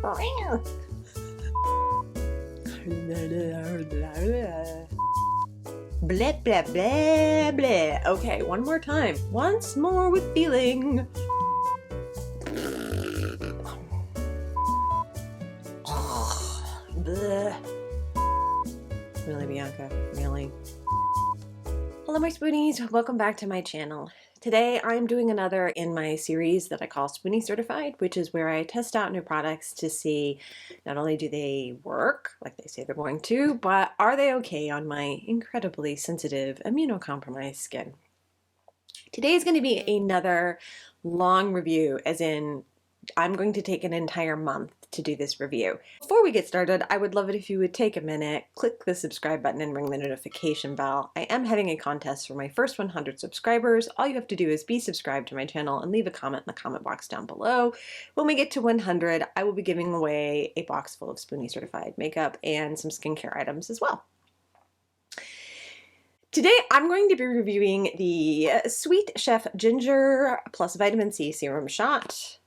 Blah, blah, blah, blah. Okay, one more time. Once more with feeling. Bleh. Really, Bianca? Really? Hello, my Spoonies. Welcome back to my channel. Today, I'm doing another in my series that I call Spoonie Certified, which is where I test out new products to see not only do they work, like they say they're going to, but are they okay on my incredibly sensitive, immunocompromised skin. Today is going to be another long review, as in I'm going to take an entire month to do this review. Before we get started, I would love it if you would take a minute, click the subscribe button and ring the notification bell. I am having a contest for my first 100 subscribers. All you have to do is be subscribed to my channel and leave a comment in the comment box down below. When we get to 100, I will be giving away a box full of Spoonie certified makeup and some skincare items as well. Today, I'm going to be reviewing the Sweet Chef Ginger plus Vitamin C Serum Shot.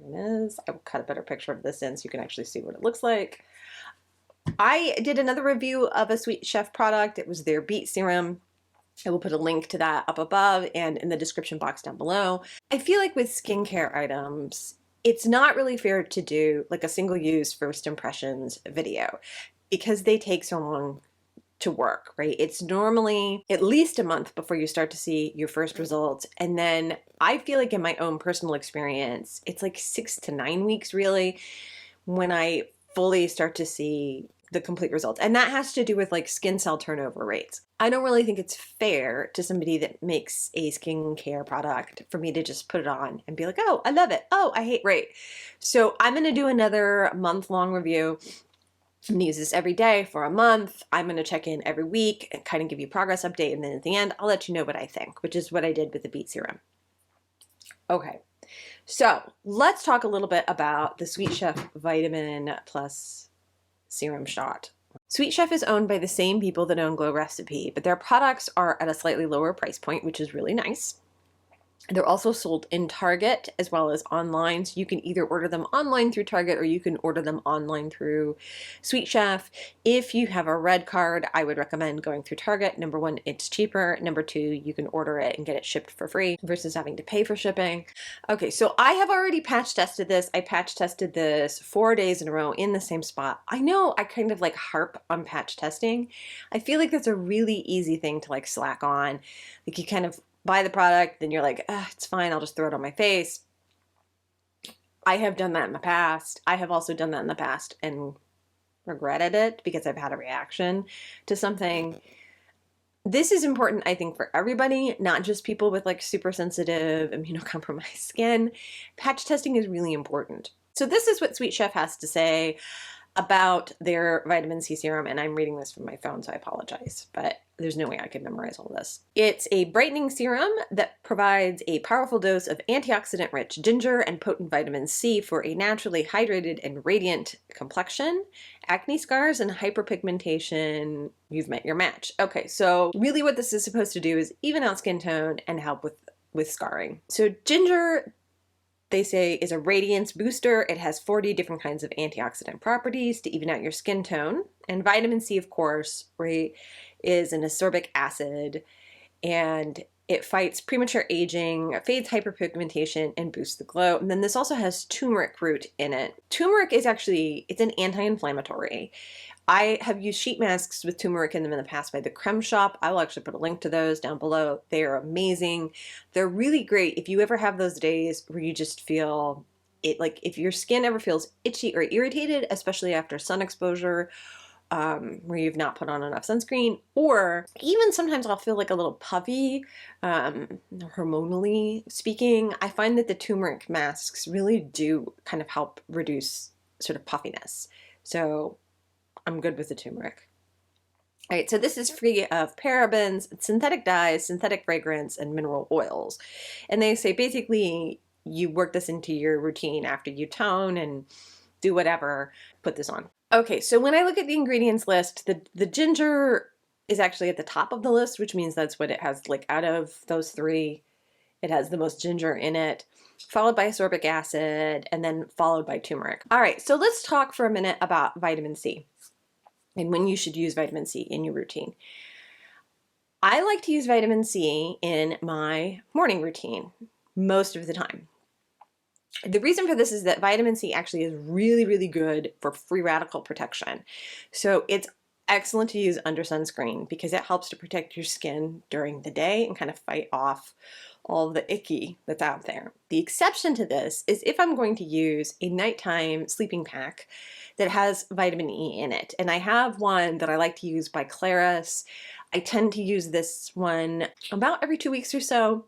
Here it is. I will cut a better picture of this in so you can actually see what it looks like. I did another review of a Sweet Chef product. It was their Beet Serum. I will put a link to that up above and in the description box down below. I feel like with skincare items, it's not really fair to do like a single-use first impressions video because they take so long to work, right? It's normally at least a month before you start to see your first results. And then I feel like in my own personal experience, it's like 6 to 9 weeks really when I fully start to see the complete results. And that has to do with like skin cell turnover rates. I don't really think it's fair to somebody that makes a skincare product for me to just put it on and be like, oh, I love it. Oh, I hate, right. So I'm going to do another month-long review. I'm going to use this every day for a month. I'm going to check in every week and kind of give you a progress update. And then at the end, I'll let you know what I think, which is what I did with the Beet Serum. Okay, so let's talk a little bit about the Sweet Chef Vitamin Plus Serum Shot. Sweet Chef is owned by the same people that own Glow Recipe, but their products are at a slightly lower price point, which is really nice. They're also sold in Target as well as online. So you can either order them online through Target or you can order them online through Sweet Chef. If you have a red card, I would recommend going through Target. Number one, it's cheaper. Number two, you can order it and get it shipped for free versus having to pay for shipping. Okay, so I have already patch tested this. I patch tested this 4 days in a row in the same spot. I know I kind of like harp on patch testing. I feel like that's a really easy thing to like slack on. Like you kind of buy the product, then you're like, it's fine, I'll just throw it on my face. I have done that in the past. I have also done that in the past and regretted it because I've had a reaction to something. This is important, I think, for everybody, not just people with like super sensitive, immunocompromised skin. Patch testing is really important. So this is what Sweet Chef has to say about their vitamin C serum, and I'm reading this from my phone, so I apologize, but there's no way I could memorize all this. It's a brightening serum that provides a powerful dose of antioxidant-rich ginger and potent vitamin C for a naturally hydrated and radiant complexion. Acne scars and hyperpigmentation, you've met your match. Okay, so really what this is supposed to do is even out skin tone and help with scarring. So ginger, they say, is a radiance booster. It has 40 different kinds of antioxidant properties to even out your skin tone. And vitamin C, of course, right, is an ascorbic acid, and it fights premature aging, fades hyperpigmentation, and boosts the glow. And then this also has turmeric root in it. Turmeric is actually, it's an anti-inflammatory. I have used sheet masks with turmeric in them in the past by the Creme Shop. I will actually put a link to those down below. They are amazing. They're really great if you ever have those days where you just feel it, like if your skin ever feels itchy or irritated, especially after sun exposure, where you've not put on enough sunscreen, or even sometimes I'll feel like a little puffy, hormonally speaking. I find that the turmeric masks really do kind of help reduce sort of puffiness. So I'm good with the turmeric. All right, so this is free of parabens, synthetic dyes, synthetic fragrance, and mineral oils. And they say basically you work this into your routine after you tone and do whatever, put this on. Okay, so when I look at the ingredients list, the ginger is actually at the top of the list, which means that's what it has, like out of those three, it has the most ginger in it. followed by ascorbic acid, and then followed by turmeric. All right, so let's talk for a minute about vitamin C and when you should use vitamin C in your routine. I like to use vitamin C in my morning routine most of the time. The reason for this is that vitamin C actually is really, really good for free radical protection. So it's excellent to use under sunscreen because it helps to protect your skin during the day and kind of fight off all the icky that's out there. The exception to this is if I'm going to use a nighttime sleeping pack that has vitamin E in it. And I have one that I like to use by Claris. I tend to use this one about every 2 weeks or so.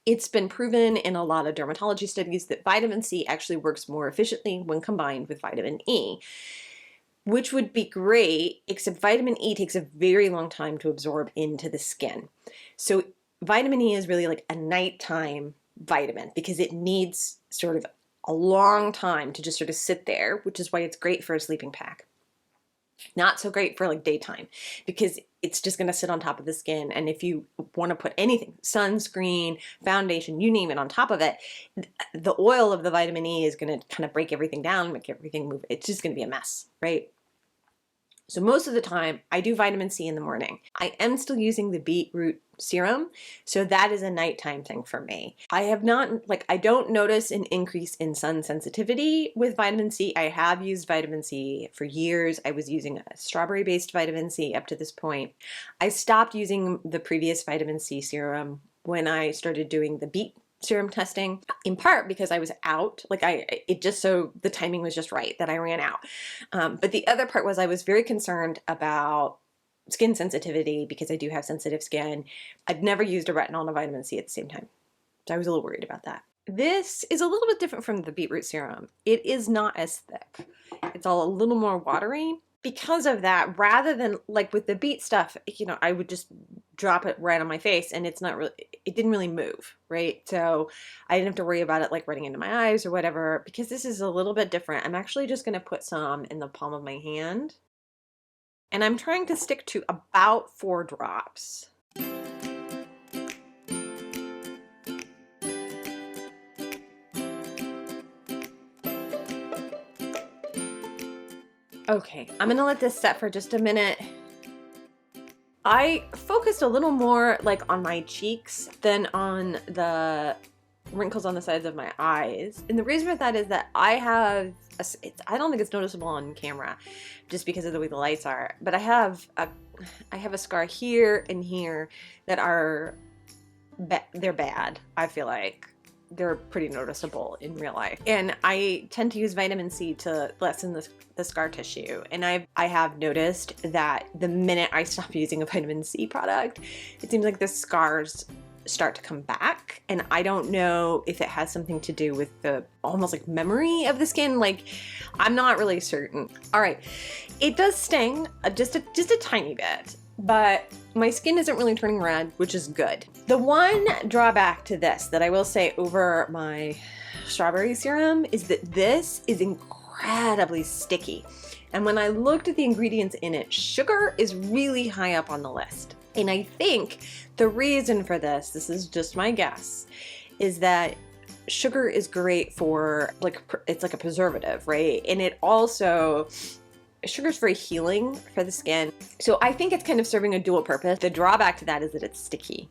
It's been proven in a lot of dermatology studies that vitamin C actually works more efficiently when combined with vitamin E, which would be great, except vitamin E takes a very long time to absorb into the skin. So vitamin E is really like a nighttime vitamin because it needs sort of a long time to just sort of sit there, which is why it's great for a sleeping pack. Not so great for like daytime because it's just going to sit on top of the skin. And if you want to put anything, sunscreen, foundation, you name it, on top of it, the oil of the vitamin E is going to kind of break everything down, make everything move. It's just going to be a mess, right? So most of the time I do vitamin C in the morning. I am still using the beetroot serum, so that is a nighttime thing for me. I don't notice an increase in sun sensitivity with vitamin C. I have used vitamin C for years. I was using a strawberry-based vitamin C up to this point. I stopped using the previous vitamin C serum when I started doing the beet serum testing, in part because I was out, the timing was just right that I ran out. But the other part was I was very concerned about skin sensitivity because I do have sensitive skin. I've never used a retinol and a vitamin C at the same time. So I was a little worried about that. This is a little bit different from the beetroot serum. It is not as thick. It's all a little more watery. Because of that, rather than like with the beet stuff, I would just drop it right on my face and it didn't really move, right? So I didn't have to worry about it like running into my eyes or whatever. Because this is a little bit different, I'm actually just going to put some in the palm of my hand. And I'm trying to stick to about 4 drops. Okay, I'm gonna let this set for just a minute. I focused a little more like on my cheeks than on the wrinkles on the sides of my eyes. And the reason for that is that I don't think it's noticeable on camera just because of the way the lights are, but I have a scar here and here that they're bad. I feel like they're pretty noticeable in real life. And I tend to use vitamin C to lessen the scar tissue. And I have noticed that the minute I stop using a vitamin C product, it seems like the scars start to come back. And I don't know if it has something to do with the almost like memory of the skin. Like, I'm not really certain. All right, it does sting just a tiny bit, but my skin isn't really turning red, which is good. The one drawback to this that I will say over my strawberry serum is that this is incredibly sticky. And when I looked at the ingredients in it, sugar is really high up on the list. And I think the reason for this is just my guess, is that sugar is great for, it's like a preservative, right? And it also, sugar is very healing for the skin. So I think it's kind of serving a dual purpose. The drawback to that is that it's sticky.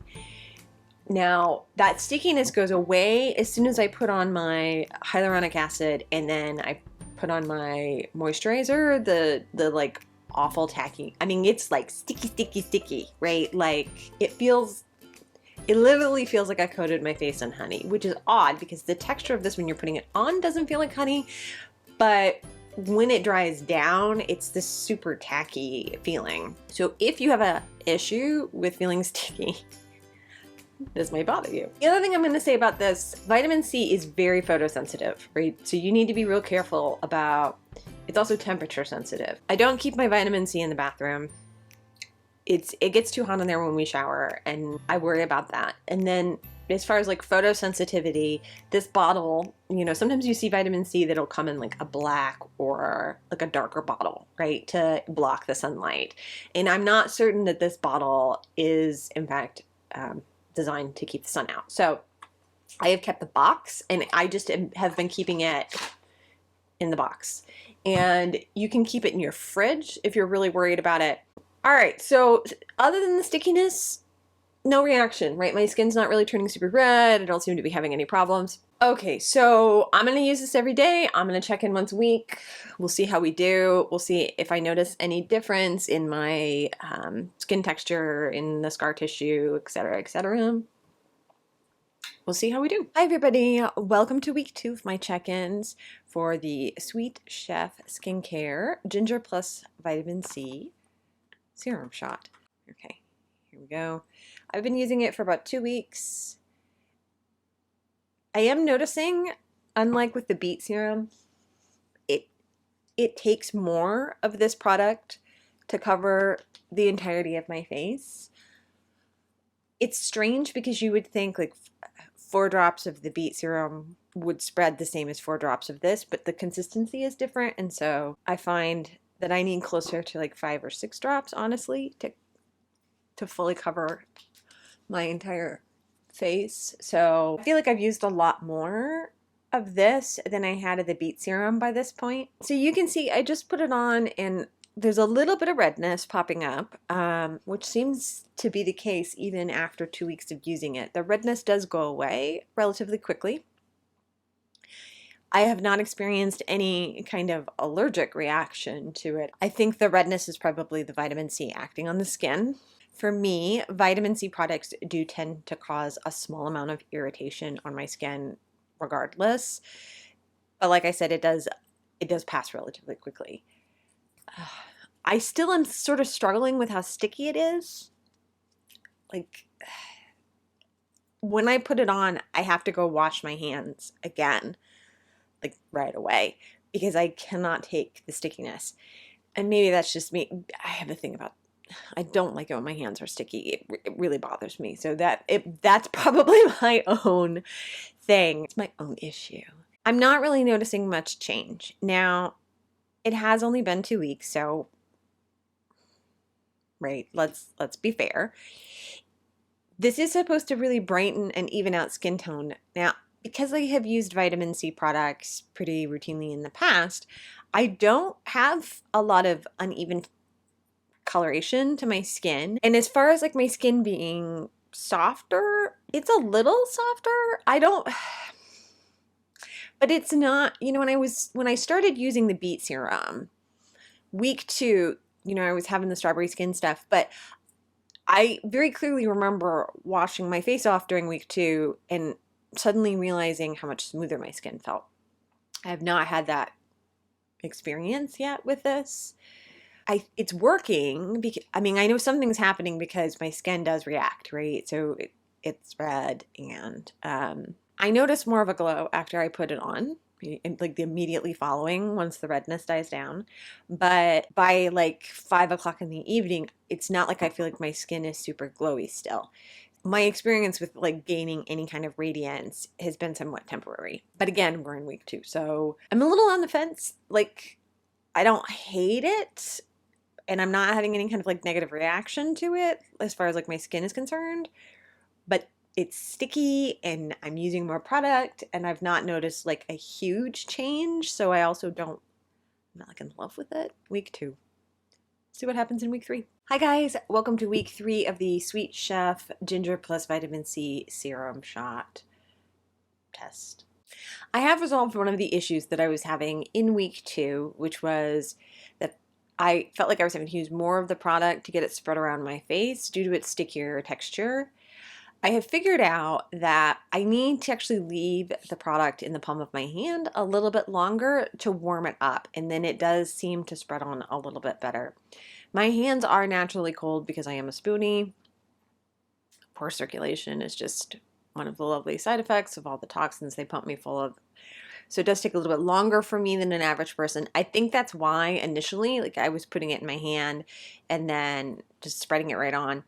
Now, that stickiness goes away as soon as I put on my hyaluronic acid and then I put on my moisturizer, the like awful tacky. I mean, it's like sticky, right? Like it literally feels like I coated my face in honey, which is odd because the texture of this when you're putting it on doesn't feel like honey, but when it dries down, it's this super tacky feeling. So if you have an issue with feeling sticky, this may bother you. The other thing I'm going to say about this, vitamin C is very photosensitive, right? So you need to be real careful about, it's also temperature sensitive. I don't keep my vitamin C in the bathroom. It gets too hot in there when we shower and I worry about that. And then as far as like photosensitivity, this bottle, sometimes you see vitamin C that'll come in like a black or like a darker bottle, right? To block the sunlight. And I'm not certain that this bottle is in fact, designed to keep the sun out. So I have kept the box, and I just have been keeping it in the box. And you can keep it in your fridge if you're really worried about it. All right, so other than the stickiness, no reaction, right? My skin's not really turning super red. I don't seem to be having any problems. Okay, so I'm gonna use this every day. I'm gonna check in once a week. We'll see how we do. We'll see if I notice any difference in my skin texture, in the scar tissue, etc., etc. We'll see how we do. Hi everybody, welcome to week 2 of my check-ins for the Sweet Chef Skincare Ginger Plus Vitamin C Serum Shot. Okay, here we go. I've been using it for about 2 weeks. I am noticing, unlike with the beet serum, it takes more of this product to cover the entirety of my face. It's strange because you would think like 4 drops of the beet serum would spread the same as 4 drops of this, but the consistency is different, and so I find that I need closer to like 5 or 6 drops, honestly, to fully cover my entire face. So I feel like I've used a lot more of this than I had of the beet serum by this point. So you can see I just put it on and there's a little bit of redness popping up, which seems to be the case even after 2 weeks of using it. The redness does go away relatively quickly. I have not experienced any kind of allergic reaction to it. I think the redness is probably the vitamin C acting on the skin. For me, vitamin C products do tend to cause a small amount of irritation on my skin regardless. But like I said, it does pass relatively quickly. I still am sort of struggling with how sticky it is. Like, when I put it on, I have to go wash my hands again, like right away, because I cannot take the stickiness. And maybe that's just me. I have a thing about, I don't like it when my hands are sticky. It really bothers me. So that's probably my own thing. It's my own issue. I'm not really noticing much change. Now, it has only been 2 weeks, so right, let's be fair. This is supposed to really brighten and even out skin tone. Now, because I have used vitamin C products pretty routinely in the past, I don't have a lot of uneven coloration to my skin. And as far as like my skin being softer, it's a little softer. But it's not, when I started using the beet serum, week 2, I was having the strawberry skin stuff, but I very clearly remember washing my face off during week 2 and suddenly realizing how much smoother my skin felt. I have not had that experience yet with this. It's working because, I know something's happening because my skin does react, right? So it's red, and I notice more of a glow after I put it on, like the immediately following, once the redness dies down. But by like 5 o'clock in the evening, it's not like I feel like my skin is super glowy still. My experience with like gaining any kind of radiance has been somewhat temporary. But again, we're in week 2, so I'm a little on the fence. Like, I don't hate it, and I'm not having any kind of like negative reaction to it as far as like my skin is concerned, but it's sticky and I'm using more product and I've not noticed like a huge change. So I'm not like in love with it. Week 2. See what happens in week 3. Hi guys, welcome to week 3 of the Sweet Chef Ginger Plus Vitamin C Serum Shot test. I have resolved one of the issues that I was having in week 2, which was that I felt like I was having to use more of the product to get it spread around my face due to its stickier texture. I have figured out that I need to actually leave the product in the palm of my hand a little bit longer to warm it up, and then it does seem to spread on a little bit better. My hands are naturally cold because I am a Spoonie. Poor circulation is just one of the lovely side effects of all the toxins they pump me full of. So it does take a little bit longer for me than an average person. I think that's why initially, like, I was putting it in my hand and then just spreading it right on,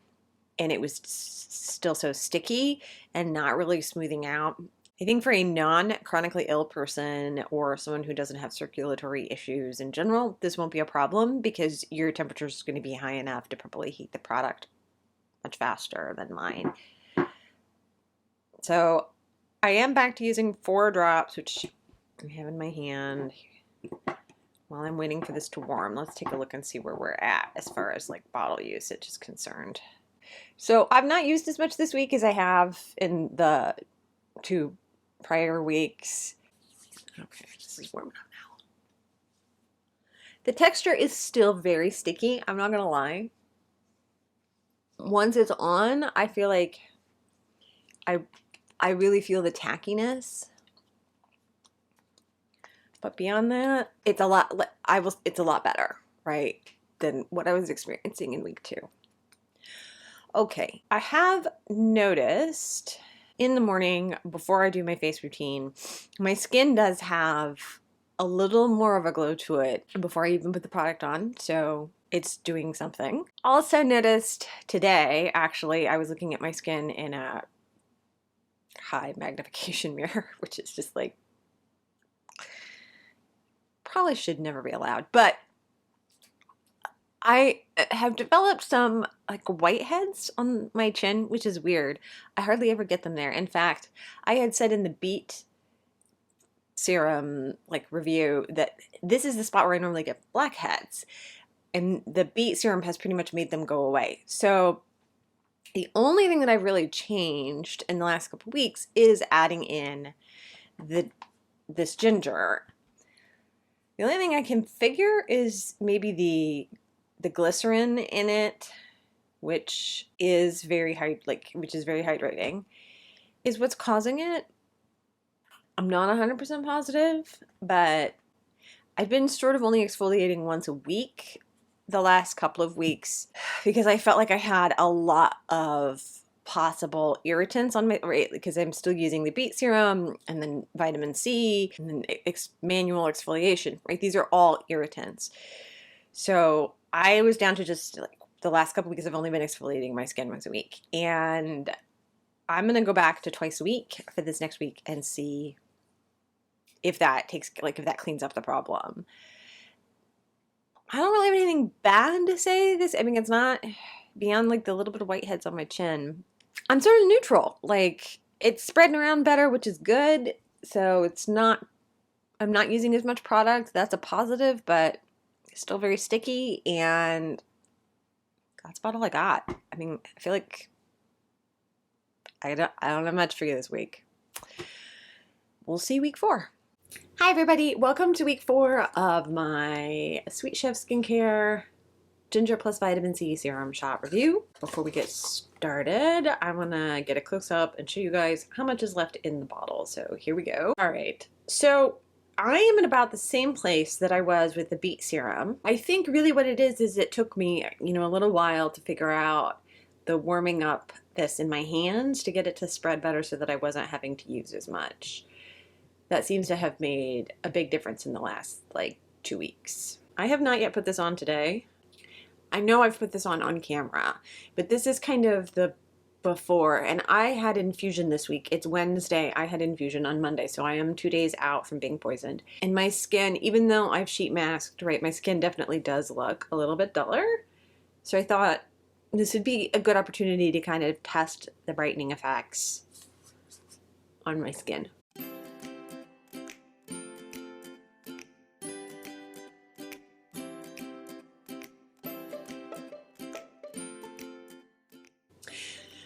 and it was still so sticky and not really smoothing out. I think for a non-chronically ill person or someone who doesn't have circulatory issues in general, this won't be a problem because your temperature is going to be high enough to probably heat the product much faster than mine. So I am back to using 4 drops, which I have in my hand. While I'm waiting for this to warm, let's take a look and see where we're at as far as like bottle usage is concerned. So I've not used as much this week as I have in the 2 prior weeks. Okay, this is warming up now. The texture is still very sticky, I'm not gonna lie. Once it's on, I feel like I really feel the tackiness. But beyond that, it's a lot better, right, than what I was experiencing in week 2. Okay, I have noticed in the morning before I do my face routine, my skin does have a little more of a glow to it before I even put the product on, so it's doing something. Also noticed today, actually, I was looking at my skin in a high magnification mirror, which is just like, probably should never be allowed, but I have developed some like whiteheads on my chin, which is weird. I hardly ever get them there. In fact, I had said in the Beat Serum like review that this is the spot where I normally get blackheads, and the Beat Serum has pretty much made them go away. So the only thing that I've really changed in the last couple of weeks is adding in this ginger. The only thing I can figure is maybe the glycerin in it, which is very hydrating, is what's causing it. I'm not 100% positive, but I've been sort of only exfoliating once a week the last couple of weeks because I felt like I had a lot of possible irritants on my, right, because I'm still using the Beat Serum and then vitamin C and then manual exfoliation, right? These are all irritants. So I was down to just like the last couple weeks I've only been exfoliating my skin once a week, and I'm gonna go back to twice a week for this next week and see if that cleans up the problem. I don't really have anything bad to say this. I mean, it's not beyond like the little bit of whiteheads on my chin. I'm sort of neutral. Like, it's spreading around better, which is good. So I'm not using as much product. That's a positive, but it's still very sticky, and that's about all I got. I mean, I feel like I don't have much for you this week. We'll see week 4. Hi everybody, welcome to week 4 of my Sweet Chef Skincare Ginger plus Vitamin C Serum Shot review. Before we get started, I want to get a close up and show you guys how much is left in the bottle. So here we go. All right, so I am in about the same place that I was with the Beat Serum. I think really what it is it took me, a little while to figure out the warming up this in my hands to get it to spread better so that I wasn't having to use as much. That seems to have made a big difference in the last like 2 weeks. I have not yet put this on today. I know I've put this on camera, but this is kind of the before, and I had infusion this week. It's Wednesday. I had infusion on Monday, so I am 2 days out from being poisoned. And my skin, even though I've sheet masked, right, my skin definitely does look a little bit duller. So I thought this would be a good opportunity to kind of test the brightening effects on my skin.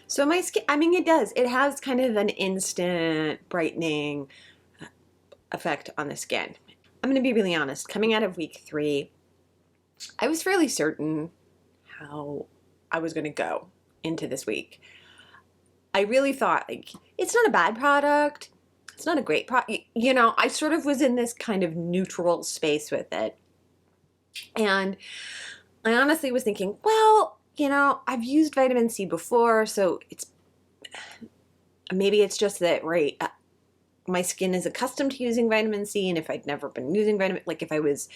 So my skin, I mean, it has kind of an instant brightening effect on the skin. I'm going to be really honest, coming out of week 3, I was fairly certain how I was going to go into this week. I really thought, like, it's not a bad product. It's not a great product. I sort of was in this kind of neutral space with it. And I honestly was thinking, well, I've used vitamin C before, so maybe it's just that, right, my skin is accustomed to using vitamin C, and if I'd never been using if I was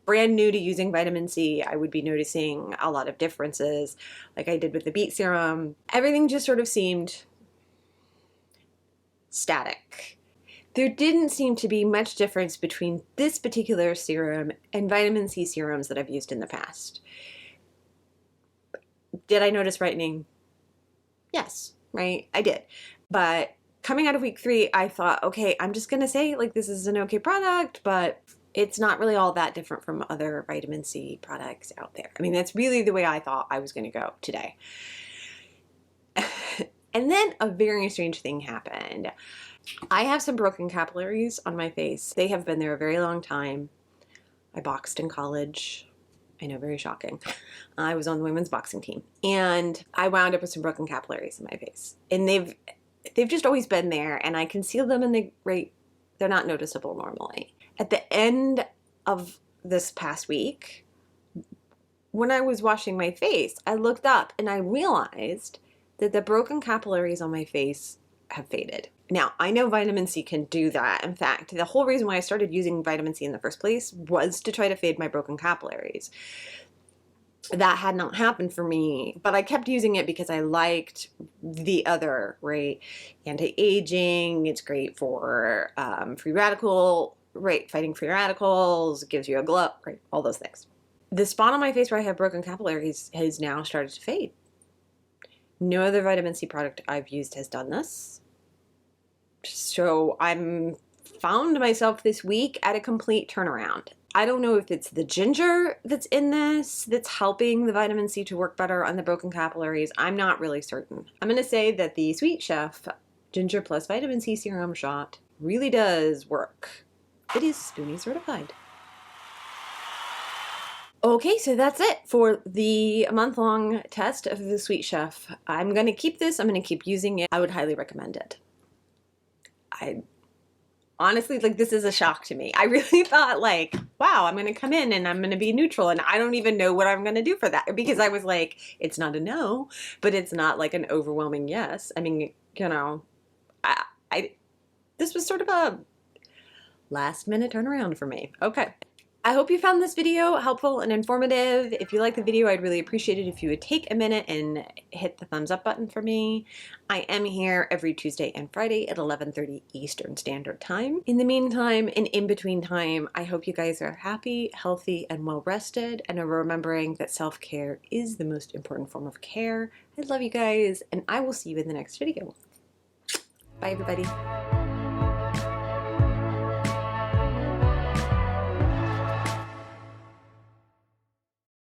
brand new to using vitamin C, I would be noticing a lot of differences, like I did with the Beat Serum. Everything just sort of seemed static. There didn't seem to be much difference between this particular serum and vitamin C serums that I've used in the past. Did I notice brightening? Yes, right, I did. But coming out of week 3, I thought, okay, I'm just gonna say like this is an okay product, but it's not really all that different from other vitamin C products out there. I mean, that's really the way I thought I was gonna go today. And then a very strange thing happened. I have some broken capillaries on my face. They have been there a very long time. I boxed in college. I know, very shocking. I was on the women's boxing team, and I wound up with some broken capillaries in my face. And they've just always been there, and I conceal them, and they're not noticeable normally. At the end of this past week, when I was washing my face, I looked up and I realized that the broken capillaries on my face have faded. Now, I know vitamin C can do that. In fact, the whole reason why I started using vitamin C in the first place was to try to fade my broken capillaries. That had not happened for me, but I kept using it because I liked the other, right? Anti-aging, it's great for free radical, right? Fighting free radicals, gives you a glow, right? All those things. The spot on my face where I have broken capillaries has now started to fade. No other vitamin C product I've used has done this. So I'm found myself this week at a complete turnaround. I don't know if it's the ginger that's in this that's helping the vitamin C to work better on the broken capillaries. I'm not really certain. I'm going to say that the Sweet Chef Ginger Plus Vitamin C Serum Shot really does work. It is Spoonie certified. Okay, so that's it for the month-long test of the Sweet Chef. I'm going to keep this. I'm going to keep using it. I would highly recommend it. I honestly, like, this is a shock to me. I really thought, like, wow, I'm going to come in and I'm going to be neutral, and I don't even know what I'm going to do for that, because I was like, it's not a no, but it's not like an overwhelming yes. I mean, you know, this was sort of a last-minute turnaround for me. Okay. I hope you found this video helpful and informative. If you like the video, I'd really appreciate it if you would take a minute and hit the thumbs up button for me. I am here every Tuesday and Friday at 11:30 Eastern Standard Time. In the meantime, and in between time, I hope you guys are happy, healthy, and well rested, and are remembering that self-care is the most important form of care. I love you guys, and I will see you in the next video. Bye, everybody.